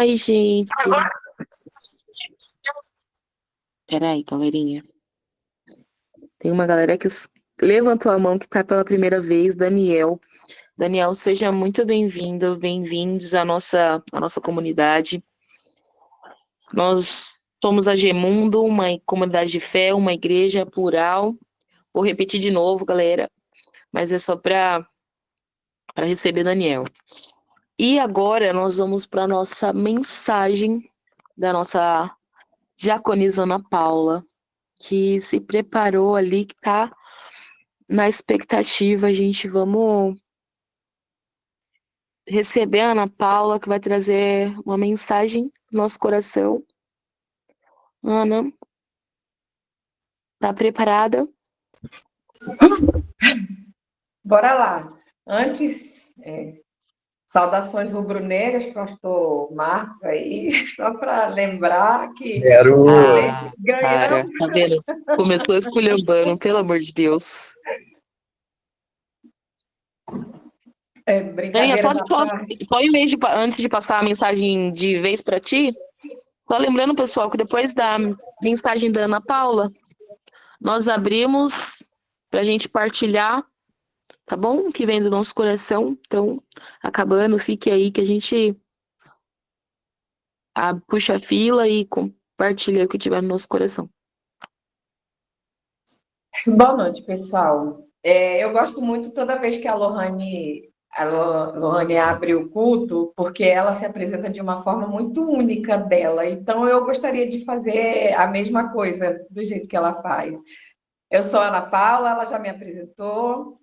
Ai, gente. Peraí, galerinha. Tem uma galera que levantou a mão que tá pela primeira vez, Daniel. Daniel, seja muito bem-vindo, bem-vindos à nossa comunidade. Nós somos a Gemundo, uma comunidade de fé, uma igreja plural. Vou repetir de novo, galera, mas é só para receber Daniel. E agora nós vamos para a nossa mensagem da nossa diaconisa Ana Paula, que se preparou ali, que tá na expectativa. Gente, vamos receber a Ana Paula, que vai trazer uma mensagem no nosso coração. Ana, tá preparada? Bora lá. Antes, saudações rubro-negras, pastor Marcos aí, só para lembrar que Quero. Cara, ganhamos. tá vendo? Começou esculhambando, pelo amor de Deus. Aninha, Brincadeira da parte. só em vez antes de passar a mensagem de vez para ti, só lembrando, pessoal, que depois da mensagem da Ana Paula, nós abrimos para a gente partilhar, tá bom? O que vem do nosso coração. Então, acabando, fique aí que a gente puxa a fila e compartilha o que tiver no nosso coração. Boa noite, pessoal. Eu gosto muito toda vez que a Lohane abre o culto, porque ela se apresenta de uma forma muito única dela. Então, eu gostaria de fazer a mesma coisa do jeito que ela faz. Eu sou a Ana Paula, ela já me apresentou.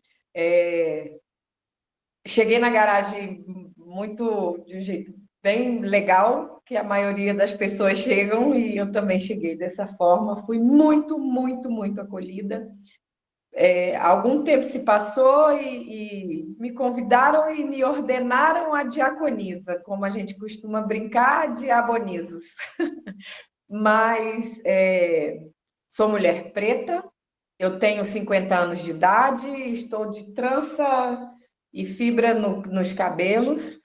Cheguei na garagem de um jeito bem legal, que a maioria das pessoas chegam, e eu também cheguei dessa forma. Fui muito, muito, muito acolhida. Algum tempo se passou e me convidaram e me ordenaram a diaconisa, como a gente costuma brincar, diabonizos. Mas sou mulher preta, eu tenho 50 anos de idade, estou de trança e fibra nos cabelos,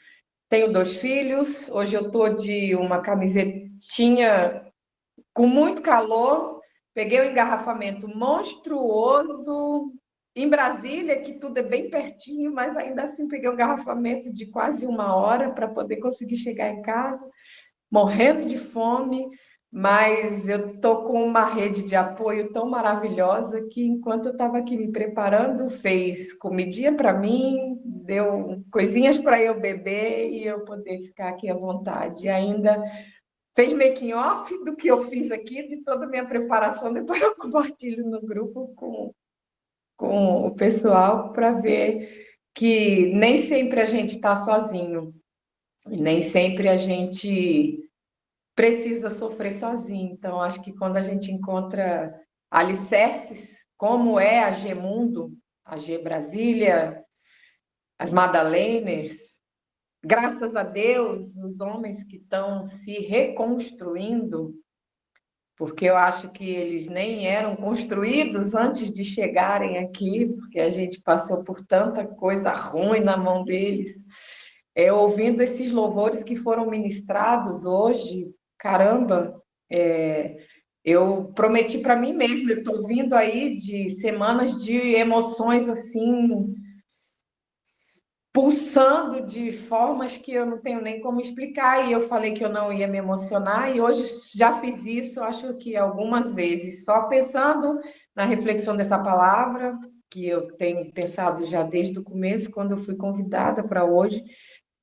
tenho 2 filhos, hoje eu estou de uma camisetinha com muito calor, peguei um engarrafamento monstruoso em Brasília, que tudo é bem pertinho, mas ainda assim peguei um engarrafamento de quase 1 hora para poder conseguir chegar em casa, morrendo de fome, mas eu estou com uma rede de apoio tão maravilhosa que, enquanto eu estava aqui me preparando, fez comidinha para mim, deu coisinhas para eu beber e eu poder ficar aqui à vontade. E ainda fez making off do que eu fiz aqui, de toda a minha preparação. Depois eu compartilho no grupo com o pessoal para ver que nem sempre a gente está sozinho, nem sempre a gente precisa sofrer sozinho. Então, acho que quando a gente encontra alicerces, como é a G Mundo, a G Brasília, as Madaleners, graças a Deus, os homens que estão se reconstruindo, porque eu acho que eles nem eram construídos antes de chegarem aqui, porque a gente passou por tanta coisa ruim na mão deles. Ouvindo esses louvores que foram ministrados hoje, caramba, eu prometi para mim mesma, eu estou vindo aí de semanas de emoções assim, pulsando de formas que eu não tenho nem como explicar, e eu falei que eu não ia me emocionar, e hoje já fiz isso, acho que algumas vezes, só pensando na reflexão dessa palavra, que eu tenho pensado já desde o começo, quando eu fui convidada para hoje,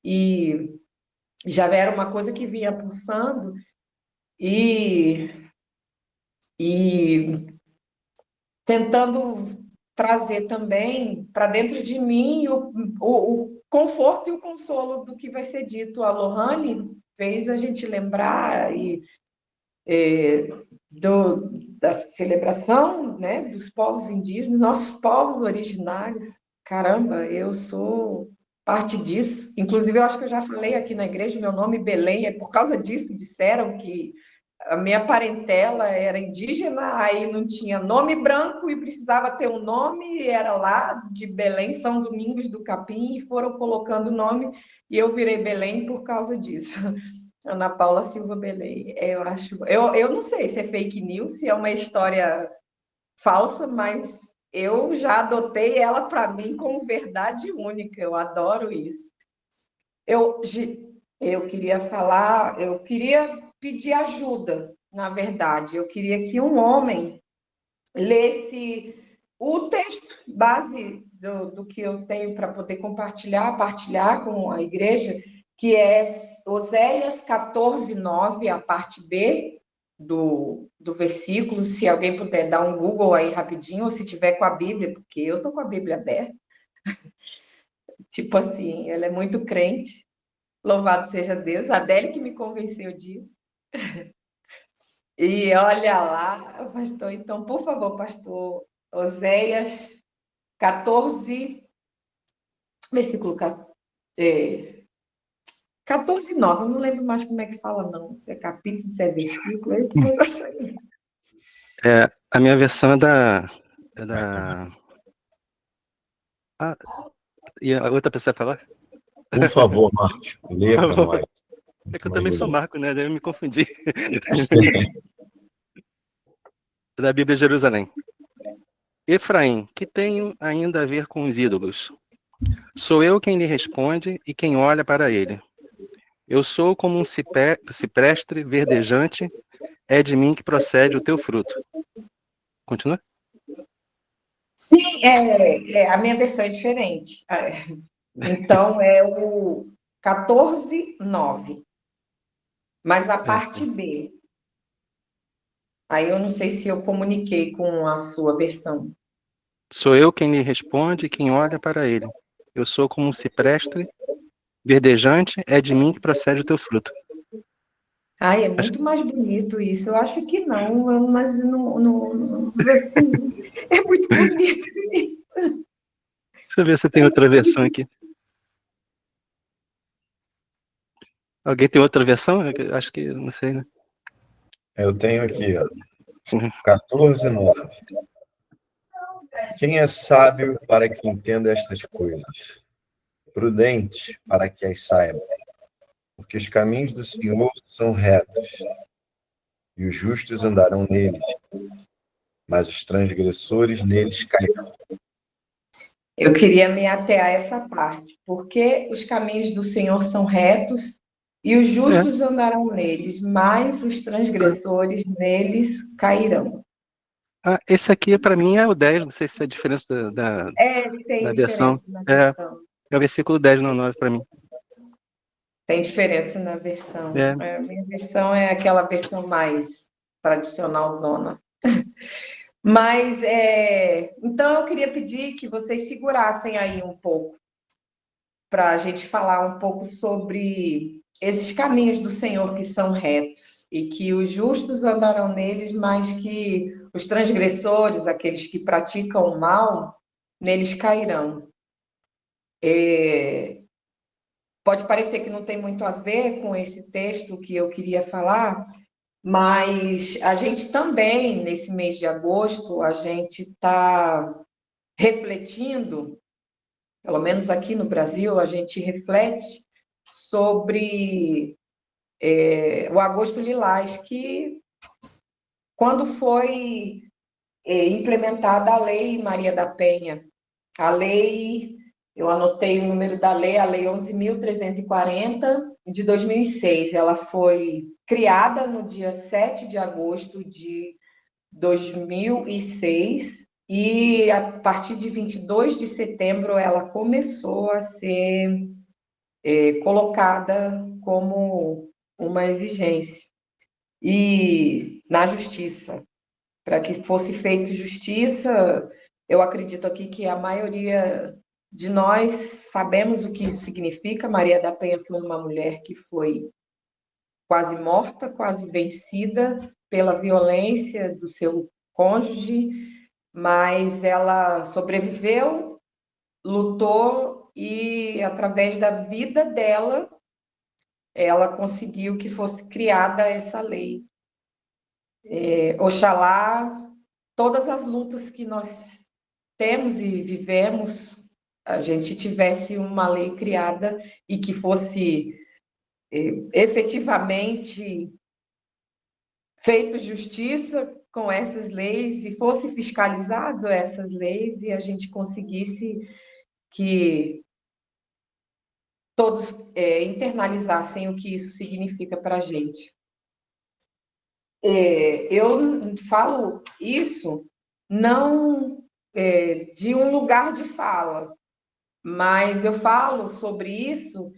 e já era uma coisa que vinha pulsando, e tentando trazer também para dentro de mim o conforto e o consolo do que vai ser dito. A Lohane fez a gente lembrar da celebração, né, dos povos indígenas, nossos povos originários. Caramba, eu sou parte disso. Inclusive, eu acho que eu já falei aqui na igreja, meu nome Belém é por causa disso. Disseram que a minha parentela era indígena, aí não tinha nome branco e precisava ter um nome, era lá de Belém, São Domingos do Capim, e foram colocando o nome, e eu virei Belém por causa disso. Ana Paula Silva Belém. Eu acho. Eu não sei se é fake news, se é uma história falsa, mas eu já adotei ela para mim como verdade única. Eu adoro isso. Eu queria falar, eu queria pedir ajuda, na verdade. Eu queria que um homem lesse o texto base do que eu tenho para poder partilhar com a igreja, que é Oséias 14:9, a parte B do versículo. Se alguém puder dar um Google aí rapidinho, ou se tiver com a Bíblia, porque eu estou com a Bíblia aberta. Tipo assim, ela é muito crente. Louvado seja Deus. A Adélia que me convenceu disso. E olha lá, pastor. Então, por favor, pastor, Oséias 14, versículo 14:9. Eu não lembro mais como é que fala, não. Se é capítulo, se é versículo. A minha versão é da. Ah, e a outra pessoa falar? Por favor, Marcos, leia para nós. É que eu também sou Marco, né? Daí eu me confundi. Da Bíblia de Jerusalém. Efraim, que tenho ainda a ver com os ídolos? Sou eu quem lhe responde e quem olha para ele. Eu sou como um ciprestre verdejante, é de mim que procede o teu fruto. Continua? Sim, a minha versão é diferente. Então, é o 14:9. Mas a parte B. Aí eu não sei se eu comuniquei com a sua versão. Sou eu quem lhe responde e quem olha para ele. Eu sou como um ciprestre verdejante, é de mim que procede o teu fruto. Ai, é muito mais bonito isso. Eu acho que não, mas é muito bonito isso. Deixa eu ver se tem outra versão aqui. Alguém tem outra versão? Acho que, não sei, né? Eu tenho aqui, ó, 14:9. Quem é sábio para que entenda estas coisas? Prudente para que as saiba. Porque os caminhos do Senhor são retos, e os justos andarão neles, mas os transgressores neles cairão. Eu queria me ater a essa parte, porque os caminhos do Senhor são retos e os justos andarão neles, mas os transgressores neles cairão. Esse aqui, para mim, é o 10. Não sei se é a diferença Tem da versão. diferença na versão. É o versículo 10, não 9 para mim. Tem diferença na versão. É. A minha versão é aquela versão mais tradicional zona. Mas, então eu queria pedir que vocês segurassem aí um pouco, para a gente falar um pouco sobre esses caminhos do Senhor que são retos, e que os justos andarão neles, mas que os transgressores, aqueles que praticam o mal, neles cairão. Pode parecer que não tem muito a ver com esse texto que eu queria falar, mas a gente também, nesse mês de agosto, a gente está refletindo, pelo menos aqui no Brasil, a gente reflete sobre o Agosto Lilás, que quando foi implementada a Lei Maria da Penha, a lei, eu anotei o número da lei, a Lei 11.340, de 2006, ela foi criada no dia 7 de agosto de 2006, e a partir de 22 de setembro ela começou a ser colocada como uma exigência. E na justiça, para que fosse feita justiça, eu acredito aqui que a maioria de nós sabemos o que isso significa. Maria da Penha foi uma mulher que foi quase morta, quase vencida pela violência do seu cônjuge, mas ela sobreviveu, lutou e, através da vida dela, ela conseguiu que fosse criada essa lei. Oxalá, todas as lutas que nós temos e vivemos, a gente tivesse uma lei criada e que fosse efetivamente feito justiça com essas leis e fosse fiscalizado essas leis e a gente conseguisse que todos internalizassem o que isso significa para a gente. Eu falo isso não de um lugar de fala, mas eu falo sobre isso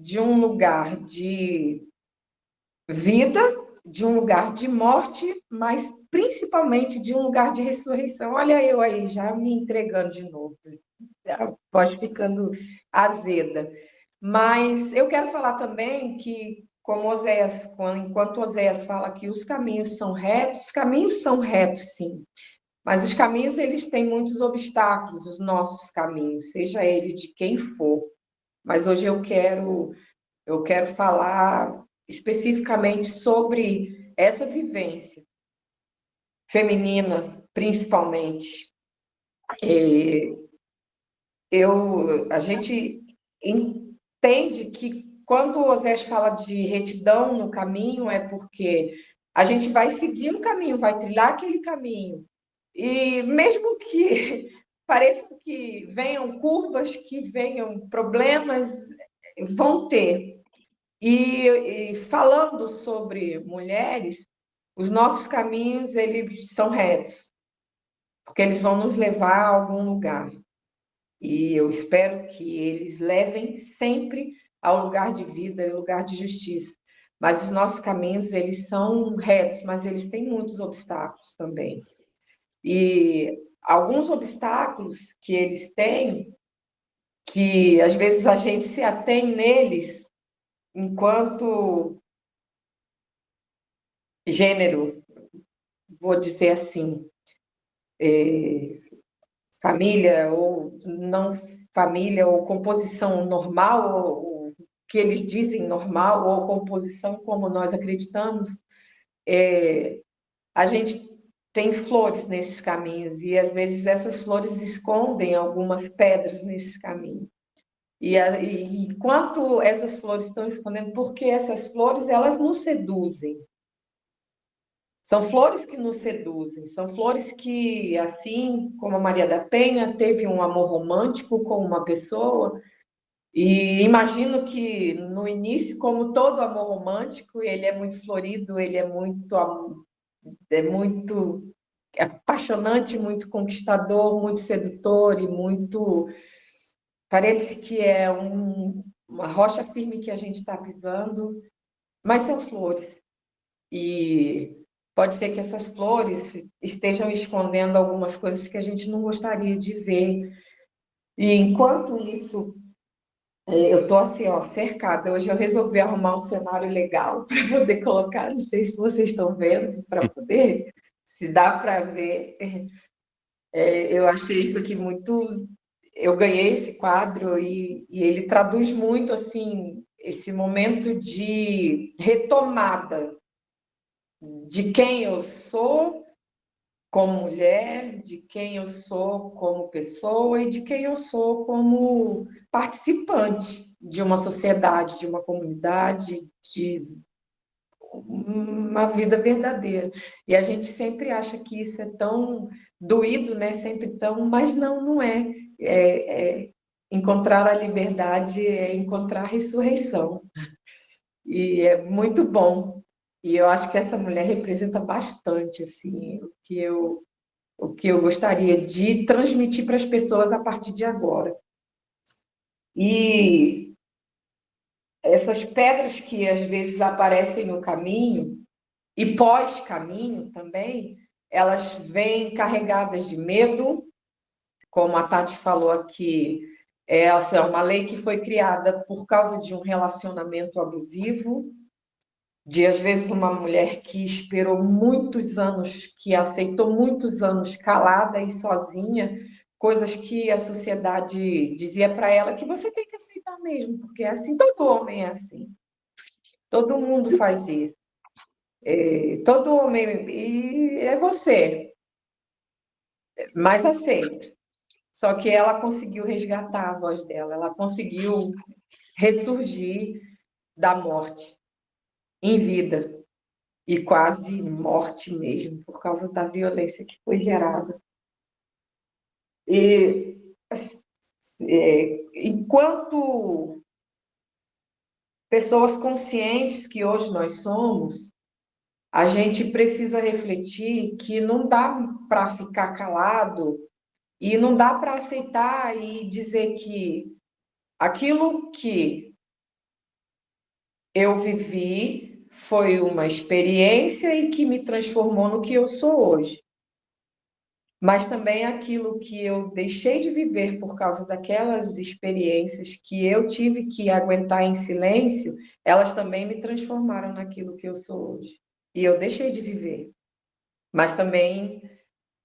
de um lugar de vida, de um lugar de morte, mas principalmente de um lugar de ressurreição. Olha eu aí, já me entregando de novo, pode ficando azeda. Mas eu quero falar também que, como Oséias, enquanto Oséias fala que os caminhos são retos, sim. Mas os caminhos, eles têm muitos obstáculos, os nossos caminhos, seja ele de quem for. Mas hoje eu quero falar especificamente sobre essa vivência feminina, principalmente. A gente entende que quando o Osés fala de retidão no caminho, é porque a gente vai seguir um caminho, vai trilhar aquele caminho. E mesmo que pareça que venham curvas, que venham problemas, vão ter. E falando sobre mulheres, os nossos caminhos, eles são retos, porque eles vão nos levar a algum lugar. E eu espero que eles levem sempre ao lugar de vida, ao lugar de justiça. Mas os nossos caminhos, eles são retos, mas eles têm muitos obstáculos também. E alguns obstáculos que eles têm, que às vezes a gente se atém neles enquanto gênero, vou dizer assim, família ou não família, ou composição normal, ou que eles dizem normal, ou composição como nós acreditamos, a gente tem flores nesses caminhos, e às vezes essas flores escondem algumas pedras nesses caminhos. E enquanto essas flores estão escondendo, porque essas flores, elas nos seduzem. São flores que nos seduzem, são flores que, assim como a Maria da Penha teve um amor romântico com uma pessoa, e imagino que no início, como todo amor romântico, ele é muito florido, ele é muito apaixonante, muito conquistador, muito sedutor e muito... Parece que é uma rocha firme que a gente está pisando, mas são flores. E pode ser que essas flores estejam escondendo algumas coisas que a gente não gostaria de ver. E enquanto isso, eu estou assim, ó, cercada. Hoje eu resolvi arrumar um cenário legal para poder colocar, não sei se vocês estão vendo, para poder, se dá para ver. Eu achei isso aqui muito... Eu ganhei esse quadro e ele traduz muito, assim, esse momento de retomada de quem eu sou como mulher, de quem eu sou como pessoa e de quem eu sou como participante de uma sociedade, de uma comunidade, de uma vida verdadeira. E a gente sempre acha que isso é tão doído, né? Sempre tão, mas não é. Encontrar a liberdade é encontrar a ressurreição. E é muito bom. E eu acho que essa mulher representa bastante assim, o que eu gostaria de transmitir para as pessoas a partir de agora. E essas pedras que às vezes aparecem no caminho, e pós-caminho também, elas vêm carregadas de medo, como a Tati falou aqui, essa é uma lei que foi criada por causa de um relacionamento abusivo, de, às vezes, uma mulher que esperou muitos anos, que aceitou muitos anos calada e sozinha, coisas que a sociedade dizia para ela que você tem que aceitar mesmo, porque é assim, todo homem é assim. Todo mundo faz isso. Todo homem, e é você, mas aceita. Só que ela conseguiu resgatar a voz dela, ela conseguiu ressurgir da morte em vida e quase morte mesmo, por causa da violência que foi gerada. E enquanto pessoas conscientes que hoje nós somos, a gente precisa refletir que não dá para ficar calado e não dá para aceitar e dizer que aquilo que eu vivi foi uma experiência e que me transformou no que eu sou hoje. Mas também aquilo que eu deixei de viver por causa daquelas experiências que eu tive que aguentar em silêncio, elas também me transformaram naquilo que eu sou hoje. E eu deixei de viver. Mas também,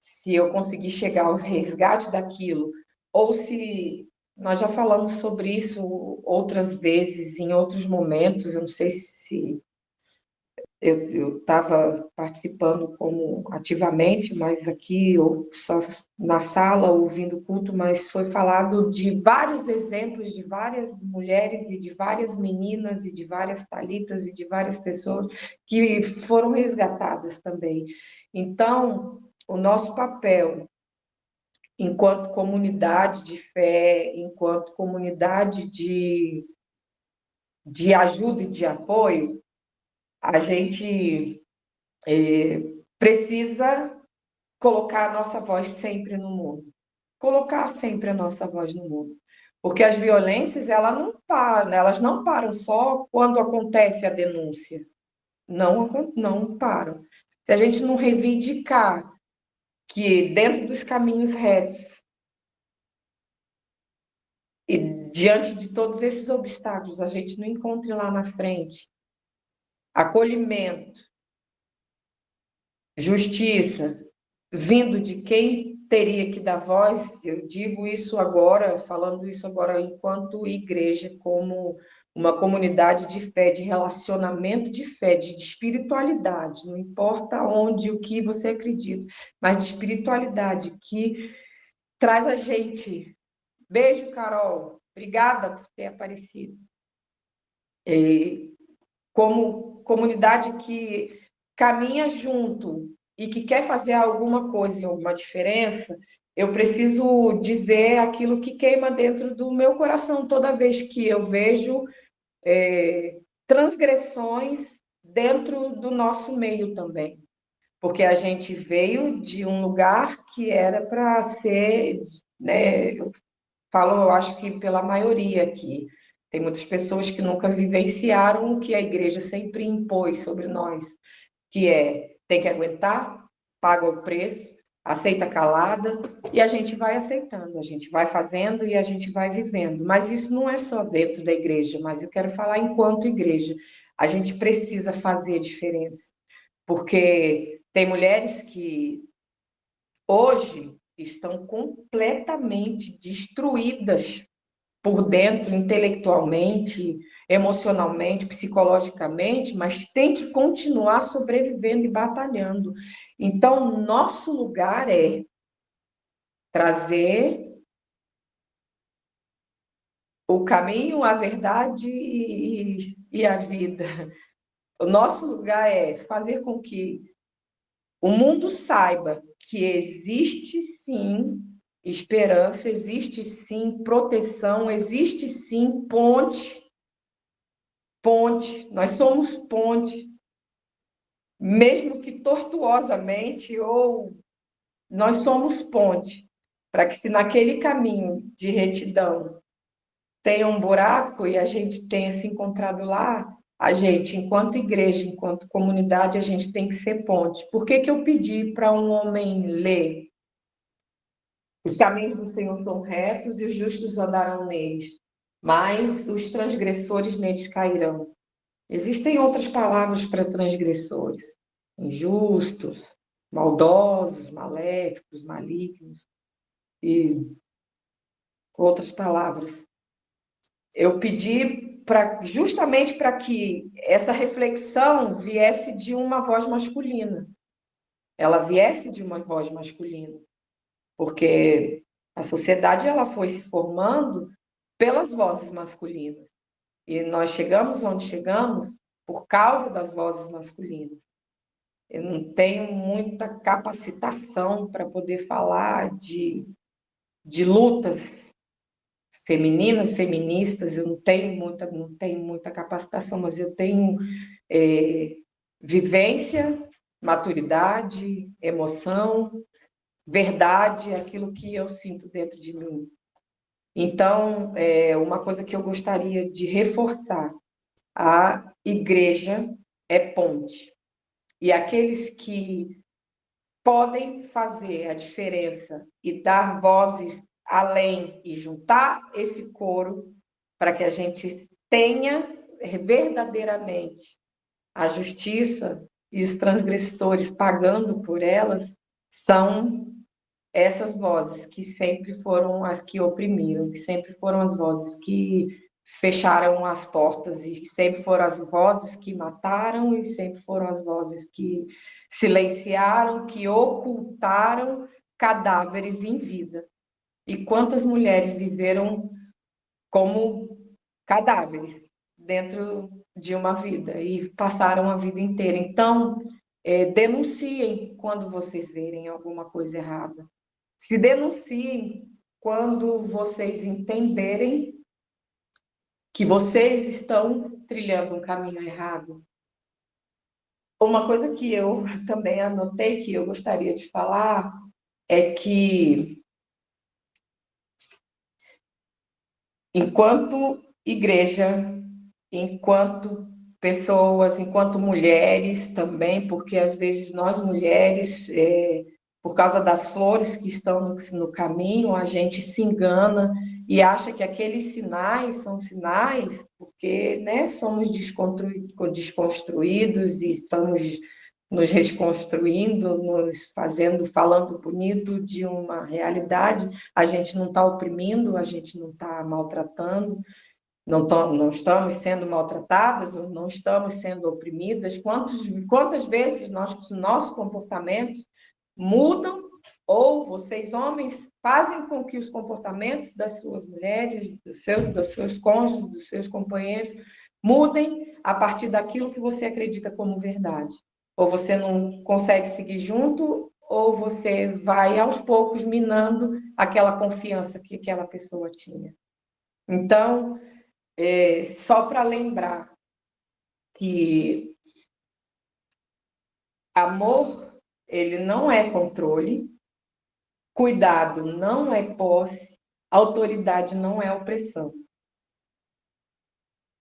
se eu conseguir chegar ao resgate daquilo, ou se nós já falamos sobre isso outras vezes, em outros momentos, eu não sei se eu estava participando como ativamente, mas aqui ou só na sala ouvindo o culto, mas foi falado de vários exemplos de várias mulheres e de várias meninas e de várias talitas e de várias pessoas que foram resgatadas também. Então, o nosso papel enquanto comunidade de fé, enquanto comunidade de ajuda e de apoio, a gente precisa colocar a nossa voz sempre no mundo. Colocar sempre a nossa voz no mundo. Porque as violências, elas não param só quando acontece a denúncia. Não param. Se a gente não reivindicar que dentro dos caminhos retos e diante de todos esses obstáculos, a gente não encontre lá na frente acolhimento, justiça, vindo de quem teria que dar voz, eu digo isso agora, falando isso agora enquanto igreja, como uma comunidade de fé, de relacionamento de fé, de espiritualidade, não importa onde, o que você acredita, mas de espiritualidade, que traz a gente. Beijo, Carol. Obrigada por ter aparecido. Como comunidade que caminha junto e que quer fazer alguma coisa, alguma diferença, eu preciso dizer aquilo que queima dentro do meu coração toda vez que eu vejo transgressões dentro do nosso meio também. Porque a gente veio de um lugar que era para ser, né, eu falo, eu acho que pela maioria aqui, tem muitas pessoas que nunca vivenciaram o que a igreja sempre impôs sobre nós, que tem que aguentar, paga o preço, aceita calada, e a gente vai aceitando, a gente vai fazendo e a gente vai vivendo. Mas isso não é só dentro da igreja, mas eu quero falar enquanto igreja. A gente precisa fazer a diferença, porque tem mulheres que hoje estão completamente destruídas por dentro, intelectualmente, emocionalmente, psicologicamente, mas tem que continuar sobrevivendo e batalhando. Então, nosso lugar é trazer o caminho, a verdade e a vida. O nosso lugar é fazer com que o mundo saiba que existe sim esperança, existe sim proteção, existe sim ponte. Nós somos ponte, mesmo que tortuosamente, ou nós somos ponte, para que se naquele caminho de retidão tenha um buraco e a gente tenha se encontrado lá, a gente, enquanto igreja, enquanto comunidade, a gente tem que ser ponte. Por que eu pedi para um homem ler? Os caminhos do Senhor são retos e os justos andarão neles, mas os transgressores neles cairão. Existem outras palavras para transgressores: injustos, maldosos, maléficos, malignos e outras palavras. Eu pedi justamente para que essa reflexão viesse de uma voz masculina. Ela viesse de uma voz masculina, porque a sociedade ela foi se formando pelas vozes masculinas. E nós chegamos onde chegamos por causa das vozes masculinas. Eu não tenho muita capacitação para poder falar de lutas femininas, feministas, eu não tenho muita capacitação, mas eu tenho vivência, maturidade, emoção, verdade, aquilo que eu sinto dentro de mim. Então, uma coisa que eu gostaria de reforçar, a igreja é ponte. E aqueles que podem fazer a diferença e dar vozes além e juntar esse coro para que a gente tenha verdadeiramente a justiça e os transgressores pagando por elas, são essas vozes que sempre foram as que oprimiram, que sempre foram as vozes que fecharam as portas e que sempre foram as vozes que mataram e sempre foram as vozes que silenciaram, que ocultaram cadáveres em vida. E quantas mulheres viveram como cadáveres dentro de uma vida e passaram a vida inteira. Então, denunciem quando vocês verem alguma coisa errada. Se denunciem quando vocês entenderem que vocês estão trilhando um caminho errado. Uma coisa que eu também anotei que eu gostaria de falar é que, enquanto igreja, enquanto pessoas, enquanto mulheres também, porque às vezes nós mulheres, por causa das flores que estão no caminho, a gente se engana e acha que aqueles sinais são sinais porque, né, somos desconstruídos e estamos nos reconstruindo, nos fazendo, falando bonito de uma realidade. A gente não está oprimindo, a gente não está maltratando, não estamos sendo maltratadas, ou não estamos sendo oprimidas. Quantas vezes nossos comportamentos mudam, ou vocês, homens, fazem com que os comportamentos das suas mulheres, dos seus cônjuges, dos seus companheiros, mudem a partir daquilo que você acredita como verdade. Ou você não consegue seguir junto, ou você vai, aos poucos, minando aquela confiança que aquela pessoa tinha. Então, só para lembrar que amor, ele não é controle, cuidado não é posse, autoridade não é opressão.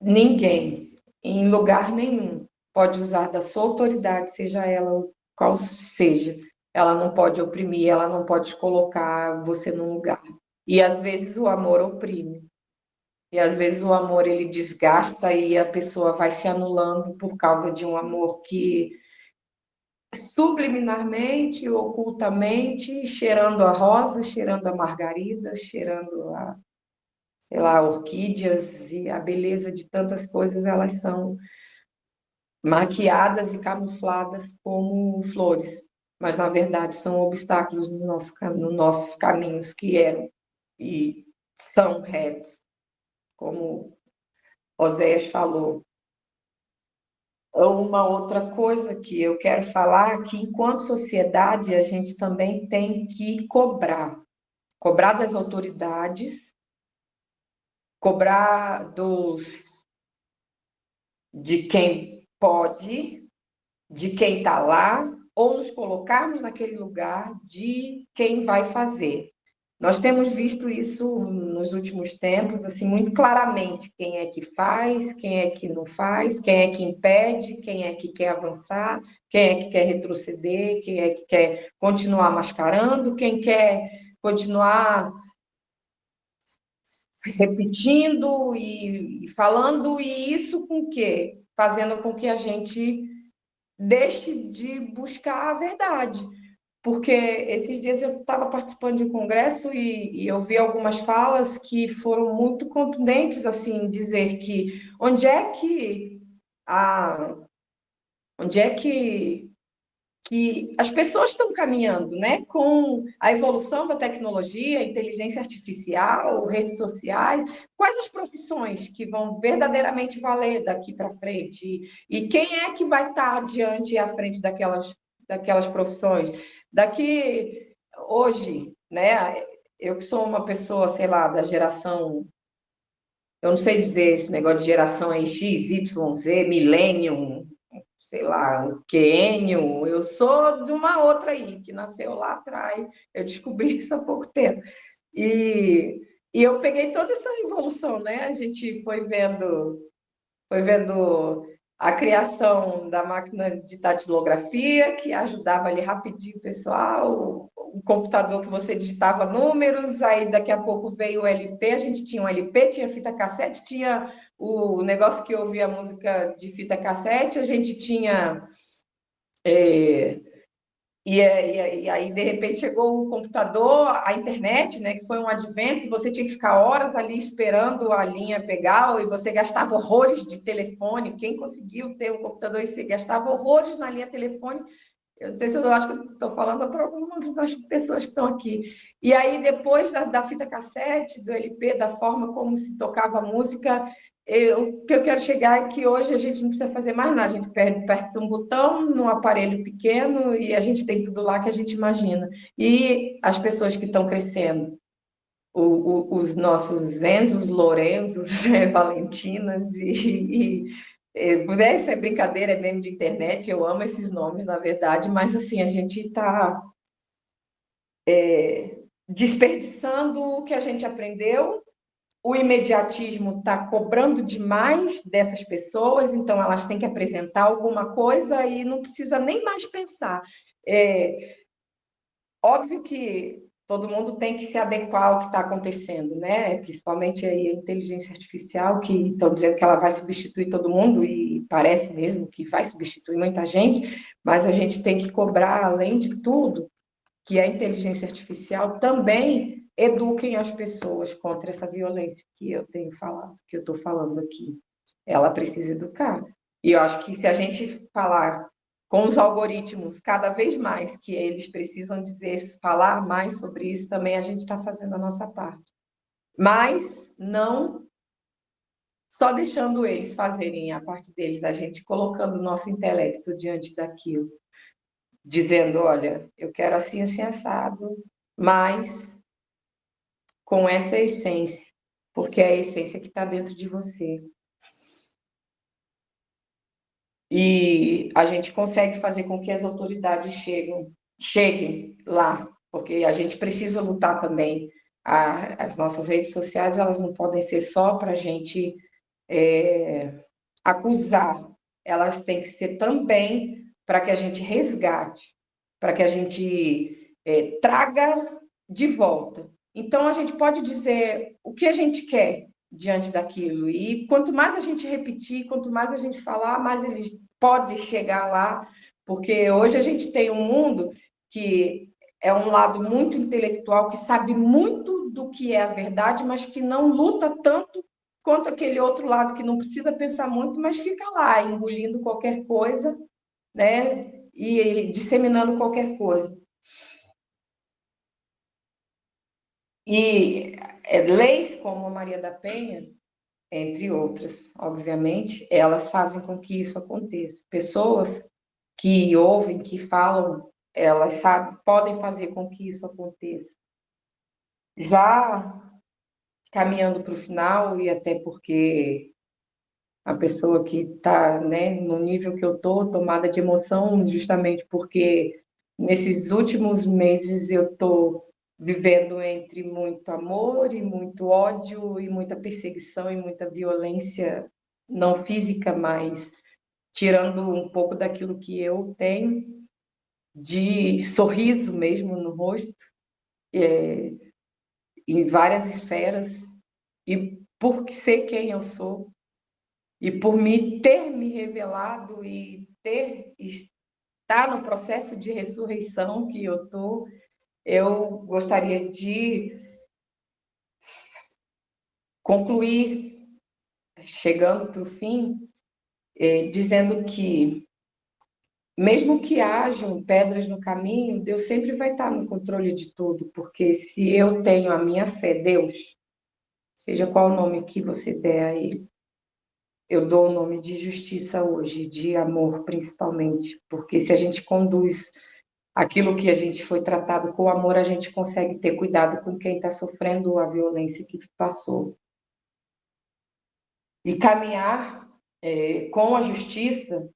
Ninguém, em lugar nenhum, pode usar da sua autoridade, seja ela qual seja. Ela não pode oprimir, ela não pode colocar você num lugar. E às vezes o amor oprime. E às vezes o amor ele desgasta e a pessoa vai se anulando por causa de um amor que subliminarmente, ocultamente, cheirando a rosa, cheirando a margarida, cheirando a, sei lá, orquídeas, e a beleza de tantas coisas, elas são maquiadas e camufladas como flores, mas na verdade são obstáculos nos nossos caminhos que eram e são retos, como Oséias falou. Uma outra coisa que eu quero falar é que, enquanto sociedade, a gente também tem que cobrar das autoridades, cobrar de quem pode, de quem está lá, ou nos colocarmos naquele lugar de quem vai fazer. Nós temos visto isso nos últimos tempos, assim, muito claramente, quem é que faz, quem é que não faz, quem é que impede, quem é que quer avançar, quem é que quer retroceder, quem é que quer continuar mascarando, quem quer continuar repetindo e falando, e isso com o quê? Fazendo com que a gente deixe de buscar a verdade. Porque esses dias eu estava participando de um congresso e eu vi algumas falas que foram muito contundentes, assim, dizer que onde é que que as pessoas estão caminhando, né, com a evolução da tecnologia, inteligência artificial, redes sociais, quais as profissões que vão verdadeiramente valer daqui para frente? E quem é que vai estar diante e à frente daquelas profissões? Daqui, hoje, né, eu que sou uma pessoa, sei lá, da geração, eu não sei dizer esse negócio de geração aí, X, Y, Z, Millennium, sei lá, o quênio, eu sou de uma outra aí, que nasceu lá atrás, eu descobri isso há pouco tempo. E eu peguei toda essa evolução, né? A gente foi vendo a criação da máquina de datilografia, que ajudava ali rapidinho o pessoal, o computador que você digitava números, aí daqui a pouco veio o LP, a gente tinha um LP, tinha fita cassete, tinha o negócio que ouvia música de fita cassete, a gente tinha... E aí, de repente, chegou o computador, a internet, né, que foi um advento, e você tinha que ficar horas ali esperando a linha pegar, e você gastava horrores de telefone. Quem conseguiu ter um computador e você gastava horrores na linha telefone. Eu não sei se eu acho que estou falando para algumas das pessoas que estão aqui. E aí, depois da fita cassete, do LP, da forma como se tocava música, o que eu quero chegar é que hoje a gente não precisa fazer mais nada. A gente aperta um botão num aparelho pequeno e a gente tem tudo lá que a gente imagina. E as pessoas que estão crescendo, os nossos Enzos, Lorenzos, Valentinas essa é brincadeira, é meme de internet, eu amo esses nomes, na verdade, mas assim, a gente está desperdiçando o que a gente aprendeu, o imediatismo está cobrando demais dessas pessoas, então elas têm que apresentar alguma coisa e não precisa nem mais pensar. Óbvio que todo mundo tem que se adequar ao que está acontecendo, né? Principalmente aí a inteligência artificial, que estão dizendo que ela vai substituir todo mundo, e parece mesmo que vai substituir muita gente, mas a gente tem que cobrar, além de tudo, que a inteligência artificial também eduquem as pessoas contra essa violência que eu tenho falado, que eu estou falando aqui. Ela precisa educar. E eu acho que se a gente falar com os algoritmos cada vez mais que eles precisam dizer, falar mais sobre isso, também a gente está fazendo a nossa parte. Mas não só deixando eles fazerem a parte deles, a gente colocando o nosso intelecto diante daquilo, dizendo, olha, eu quero assim, assim, assado, mas com essa essência, porque é a essência que está dentro de você. E a gente consegue fazer com que as autoridades cheguem lá, porque a gente precisa lutar também. As nossas redes sociais, elas não podem ser só para a gente acusar, elas têm que ser também para que a gente resgate, para que a gente traga de volta. Então, a gente pode dizer o que a gente quer diante daquilo, e quanto mais a gente repetir, quanto mais a gente falar, mais eles podem chegar lá, porque hoje a gente tem um mundo que é um lado muito intelectual, que sabe muito do que é a verdade, mas que não luta tanto quanto aquele outro lado que não precisa pensar muito, mas fica lá, engolindo qualquer coisa, né? E disseminando qualquer coisa. E leis como a Maria da Penha, entre outras, obviamente, elas fazem com que isso aconteça. Pessoas que ouvem, que falam, elas sabem, podem fazer com que isso aconteça. Já caminhando para o final, e até porque a pessoa que está, né, no nível que eu estou, tomada de emoção, justamente porque nesses últimos meses eu estou vivendo entre muito amor e muito ódio e muita perseguição e muita violência, não física, mas tirando um pouco daquilo que eu tenho, de sorriso mesmo no rosto, em várias esferas, e por ser quem eu sou, e por ter me revelado e estar no processo de ressurreição que eu estou, eu gostaria de concluir, chegando para o fim, dizendo que mesmo que hajam pedras no caminho, Deus sempre vai estar no controle de tudo, porque se eu tenho a minha fé, Deus, seja qual o nome que você der a ele, eu dou o nome de justiça hoje, de amor principalmente, porque se a gente conduz aquilo que a gente foi tratado com amor, a gente consegue ter cuidado com quem está sofrendo a violência que passou. E caminhar com a justiça,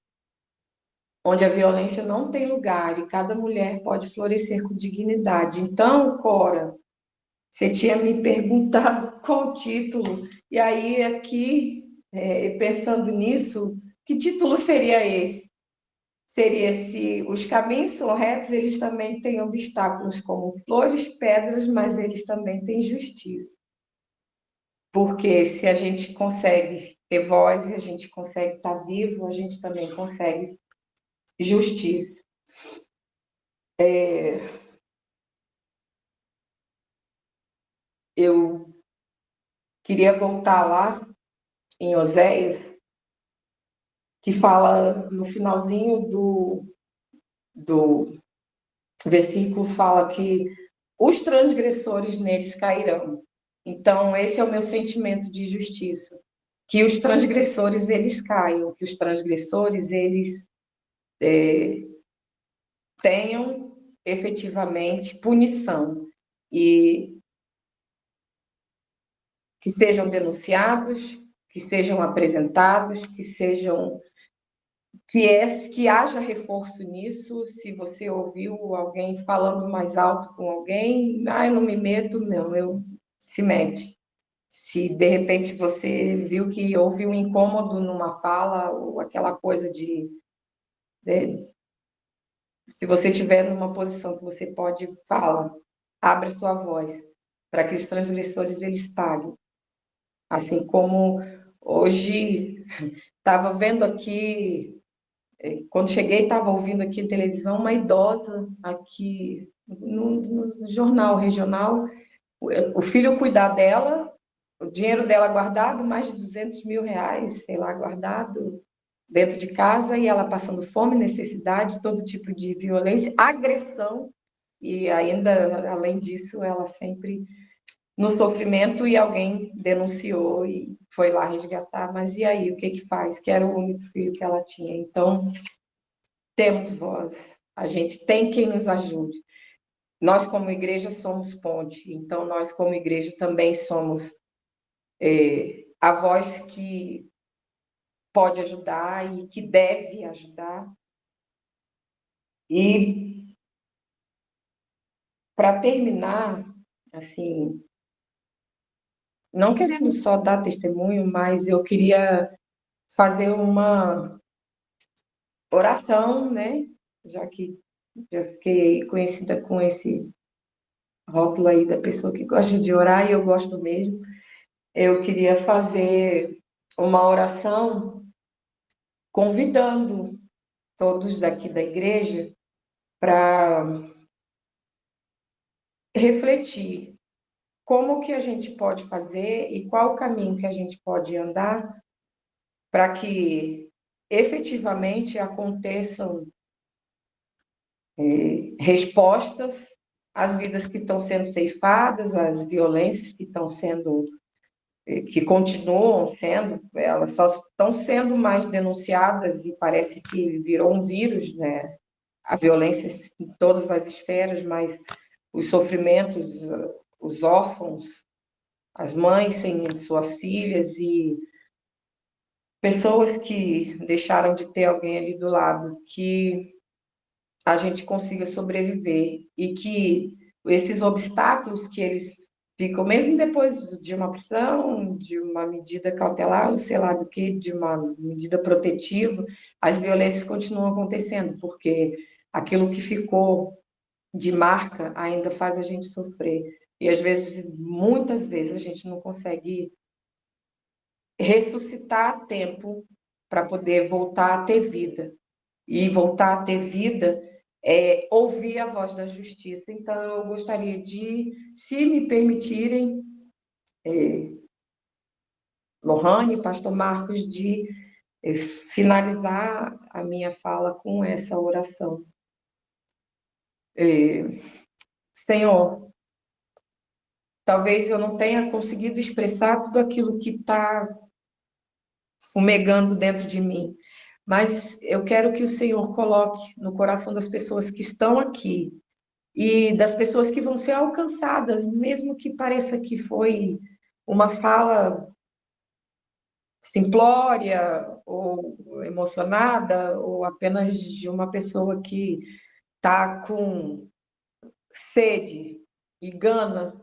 onde a violência não tem lugar e cada mulher pode florescer com dignidade. Então, Cora, você tinha me perguntado qual o título, e aí aqui, pensando nisso, que título seria esse? Seria se os caminhos são retos, eles também têm obstáculos como flores, pedras, mas eles também têm justiça. Porque se a gente consegue ter voz e a gente consegue estar vivo, a gente também consegue justiça. Eu queria voltar lá em Oséias, que fala no finalzinho do versículo, fala que os transgressores neles cairão. Então, esse é o meu sentimento de justiça, que os transgressores, eles caiam, que os transgressores, eles tenham efetivamente punição e que sejam denunciados, que sejam apresentados, que haja reforço nisso. Se você ouviu alguém falando mais alto com alguém, eu não me meto, não, eu se mete. Se de repente você viu que houve um incômodo numa fala, ou aquela coisa se você estiver numa posição que você pode falar, abra sua voz, para que os transgressores eles paguem. Assim como hoje estava vendo aqui, quando cheguei estava ouvindo aqui na televisão uma idosa aqui no jornal regional, o filho cuidar dela, o dinheiro dela guardado, mais de 200 mil reais, sei lá, guardado dentro de casa, e ela passando fome, necessidade, todo tipo de violência, agressão, e ainda, além disso, ela sempre no sofrimento, e alguém denunciou e foi lá resgatar. Mas e aí, o que que faz? Que era o único filho que ela tinha. Então, temos voz, a gente tem quem nos ajude. Nós, como igreja, somos ponte, então nós, como igreja, também somos a voz que pode ajudar e que deve ajudar. E, para terminar, assim, não querendo só dar testemunho, mas eu queria fazer uma oração, né? Já que já fiquei conhecida com esse rótulo aí da pessoa que gosta de orar, e eu gosto mesmo. Eu queria fazer uma oração convidando todos daqui da igreja para refletir como que a gente pode fazer e qual o caminho que a gente pode andar para que efetivamente aconteçam respostas às vidas que estão sendo ceifadas, às violências que estão sendo, que continuam sendo, elas só estão sendo mais denunciadas e parece que virou um vírus, né? A violência em todas as esferas, mas os sofrimentos, os órfãos, as mães sem suas filhas e pessoas que deixaram de ter alguém ali do lado, que a gente consiga sobreviver e que esses obstáculos que eles ficam, mesmo depois de uma prisão, de uma medida cautelar, ou sei lá do que, de uma medida protetiva, as violências continuam acontecendo, porque aquilo que ficou de marca ainda faz a gente sofrer. E às vezes, muitas vezes, a gente não consegue ressuscitar a tempo para poder voltar a ter vida. E voltar a ter vida é ouvir a voz da justiça. Então, eu gostaria de, se me permitirem, Lohane, Pastor Marcos, de finalizar a minha fala com essa oração. Senhor, talvez eu não tenha conseguido expressar tudo aquilo que está fumegando dentro de mim, mas eu quero que o Senhor coloque no coração das pessoas que estão aqui e das pessoas que vão ser alcançadas, mesmo que pareça que foi uma fala simplória ou emocionada, ou apenas de uma pessoa que está com sede e gana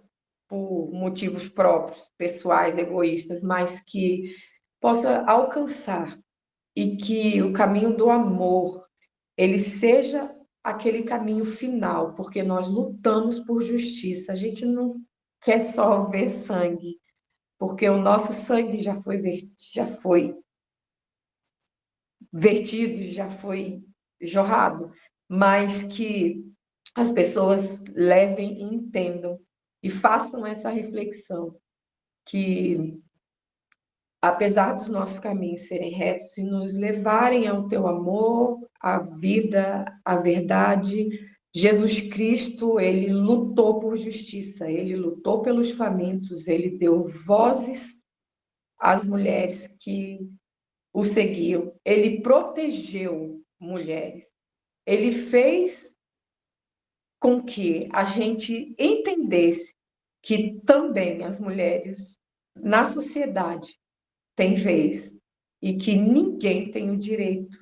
por motivos próprios, pessoais, egoístas, mas que possa alcançar e que o caminho do amor ele seja aquele caminho final, porque nós lutamos por justiça. A gente não quer só ver sangue, porque o nosso sangue já foi vertido, já foi jorrado, mas que as pessoas levem e entendam e façam essa reflexão, que apesar dos nossos caminhos serem retos e nos levarem ao teu amor, à vida, à verdade, Jesus Cristo, ele lutou por justiça, ele lutou pelos famintos, ele deu vozes às mulheres que o seguiam, ele protegeu mulheres, ele fez com que a gente entendesse que também as mulheres na sociedade têm vez e que ninguém tem o direito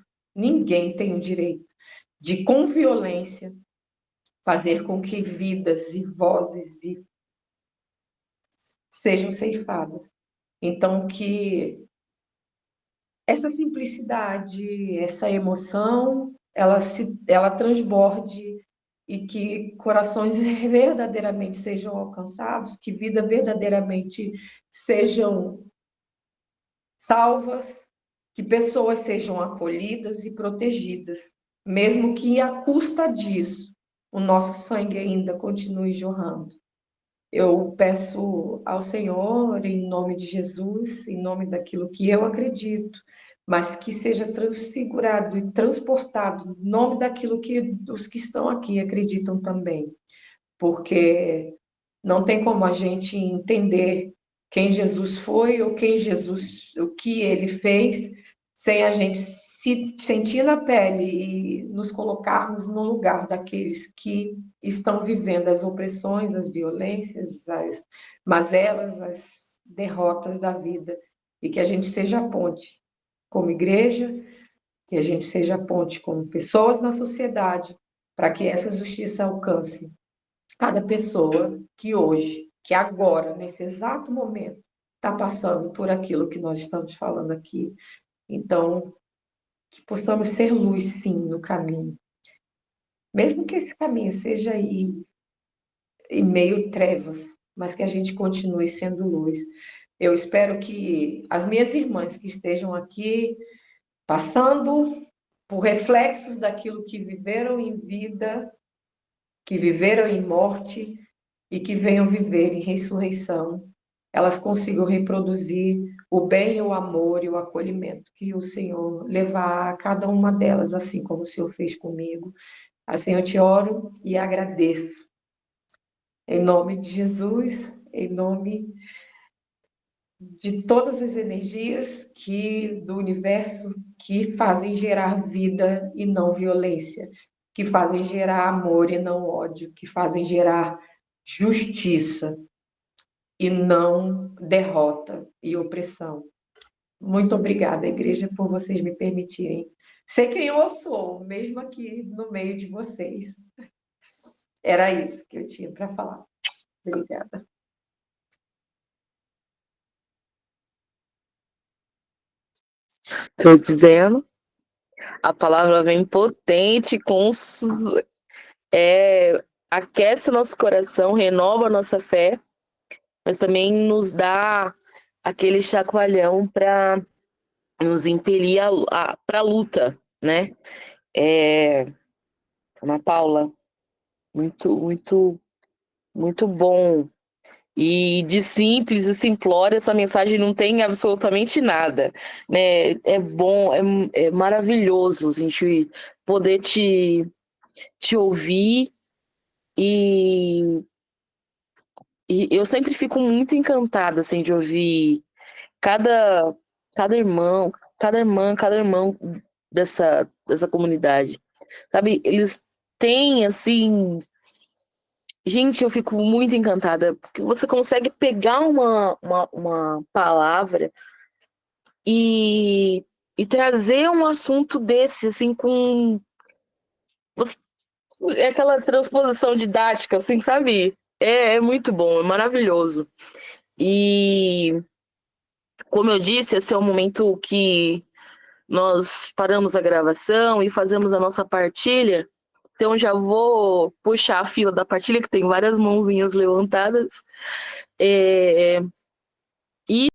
de, com violência, fazer com que vidas e vozes sejam ceifadas. Então, que essa simplicidade, essa emoção, ela transborde e que corações verdadeiramente sejam alcançados, que vidas verdadeiramente sejam salvas, que pessoas sejam acolhidas e protegidas, mesmo que à custa disso o nosso sangue ainda continue jorrando. Eu peço ao Senhor, em nome de Jesus, em nome daquilo que eu acredito, mas que seja transfigurado e transportado em nome daquilo que os que estão aqui acreditam também. Porque não tem como a gente entender quem Jesus foi ou o que ele fez, sem a gente se sentir na pele e nos colocarmos no lugar daqueles que estão vivendo as opressões, as violências, as mazelas, as derrotas da vida. E que a gente seja ponte como igreja, que a gente seja ponte como pessoas na sociedade, para que essa justiça alcance cada pessoa que hoje, que agora, nesse exato momento, está passando por aquilo que nós estamos falando aqui. Então, que possamos ser luz, sim, no caminho. Mesmo que esse caminho seja em meio trevas, mas que a gente continue sendo luz. Eu espero que as minhas irmãs que estejam aqui passando por reflexos daquilo que viveram em vida, que viveram em morte e que venham viver em ressurreição, elas consigam reproduzir o bem, o amor e o acolhimento que o Senhor levar a cada uma delas, assim como o Senhor fez comigo. Assim eu te oro e agradeço. Em nome de Jesus, em nome de todas as energias do universo que fazem gerar vida e não violência, que fazem gerar amor e não ódio, que fazem gerar justiça e não derrota e opressão. Muito obrigada, igreja, por vocês me permitirem ser quem eu sou, mesmo aqui no meio de vocês. Era isso que eu tinha para falar. Obrigada. Estou dizendo, a palavra vem potente, aquece o nosso coração, renova a nossa fé, mas também nos dá aquele chacoalhão para nos impelir para a luta, né? Ana Paula, muito, muito, muito bom E de simples e simplório, essa mensagem não tem absolutamente nada, né? É bom, é maravilhoso a gente poder te ouvir e, e eu sempre fico muito encantada, assim, de ouvir cada, cada irmão, cada irmão dessa comunidade, sabe? Eles têm, assim... Gente, eu fico muito encantada, porque você consegue pegar uma palavra e, e trazer um assunto desse, assim, com aquela transposição didática, assim, sabe? É muito bom, é maravilhoso. E, como eu disse, esse é o momento que nós paramos a gravação e fazemos a nossa partilha. Então, já vou puxar a fila da partilha, que tem várias mãozinhas levantadas. É,